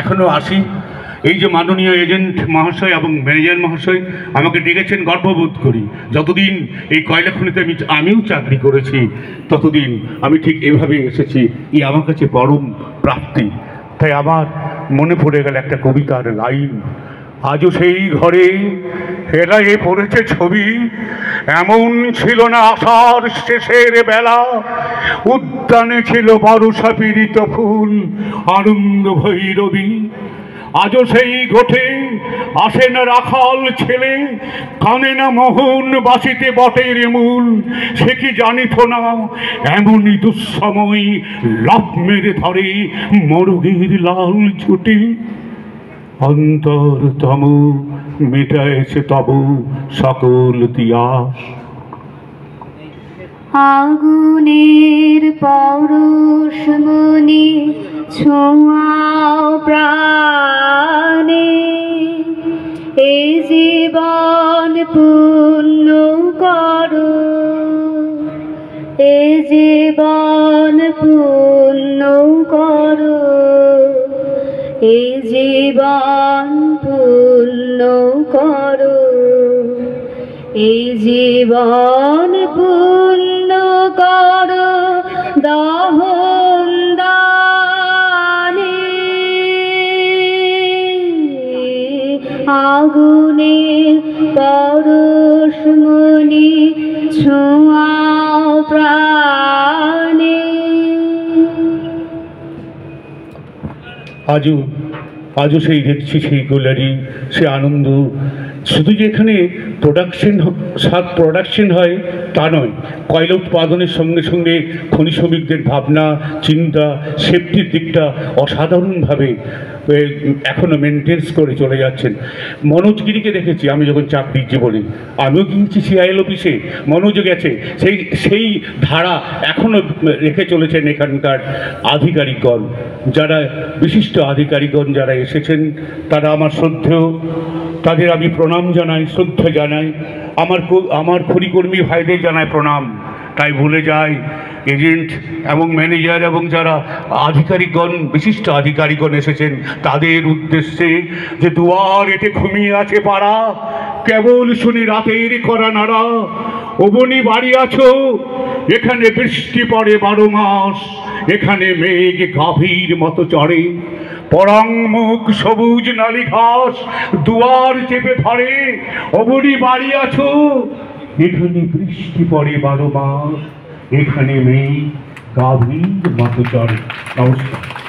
এখনও আসি। এই যে মাননীয় এজেন্ট মহাশয় এবং ম্যানেজার মহাশয় আমাকে ডেকেছেন, গর্ববোধ করি। যতদিন এই কয়লা খনিতে আমিও চাকরি করেছি, ততদিন আমি ঠিক এভাবে এসেছি। আমার কাছে পরম প্রাপ্তি। তাই আমার মনে পড়ে গেল একটা কবিতার লাইন, আজও সেই ঘরে হেলায়ে পড়েছে ছবি, এমন ছিল না আষাঢ় শেষের বেলা, উদ্যানে ছিল বর্ষা পীড়িত ফুল, আনন্দ ভৈরবী। আজও সেই ঘটে আসে না রাখাল ছেলে, কানে না মোহন বাসিতে বটের মূল, সে কি জানিত না এমনই দুঃসময় লাভ মেরে ধরে মরুগের লাল ছুটি। অন্তরতম মেটায়েছে তবু সকল তিয়াস। আগুনের পরশমণি ছোঁয়াও প্রাণে, এ জীবন পূর্ণ করো, এ জীবন পূর্ণ করো, এ জীবন পূর্ণ করো, এ জীবন পূর্ণ করো দহন দানে। আগুনের পরশমণি ছোঁয়াও প্রাণে। আজও সেই দেখছি সেই গোলারি, সে আনন্দ। শুধু যে এখানে প্রোডাকশন হয় তা নয়, কয়লা উৎপাদনের সঙ্গে সঙ্গে খনি শ্রমিকদের ভাবনা চিন্তা সেফটির দিকটা অসাধারণভাবে এখনও মেনটেন্স করে চলে যাচ্ছেন। মনোজগিরিকে দেখেছি আমি যখন চাকরির জীবনে, আমিও গিয়েছি সিআইএল অফিসে, মনোজও গেছে। সেই ধারা এখনও রেখে চলেছেন এখানকার আধিকারিকগণ, যারা বিশিষ্ট আধিকারিকগণ যারা এসেছেন, তারা আমার শ্রদ্ধেয়, তাদের আমি প্রণাম জানাই, শ্রদ্ধা জানাই। আমার খনিকর্মী ভাইদের জানাই প্রণাম। তাই ভুলে যাই এজেন্ট এবং ম্যানেজার এবং যারা আধিকারিকগণ বিশিষ্ট আধিকারিকগণ এসেছেন তাদের উদ্দেশ্যে, যে দুয়ার এতে ঘুমিয়ে আছে পাড়া, কেবল শুনি রাতের করা নাড়া। অবনি বাড়ি আছো, এখানে বৃষ্টি পড়ে 12 মাস, এখানে মেঘ গাভীর মতো চড়ে, পরাং মুখ সবুজ নালি ঘাস দুয়ার চেপে ধরে। অবনি বাড়ি আছো, এখানে বৃষ্টি পড়ে 12 মাস, এখানে মেঘ গাভীর মতো চড়ে। নমস্কার।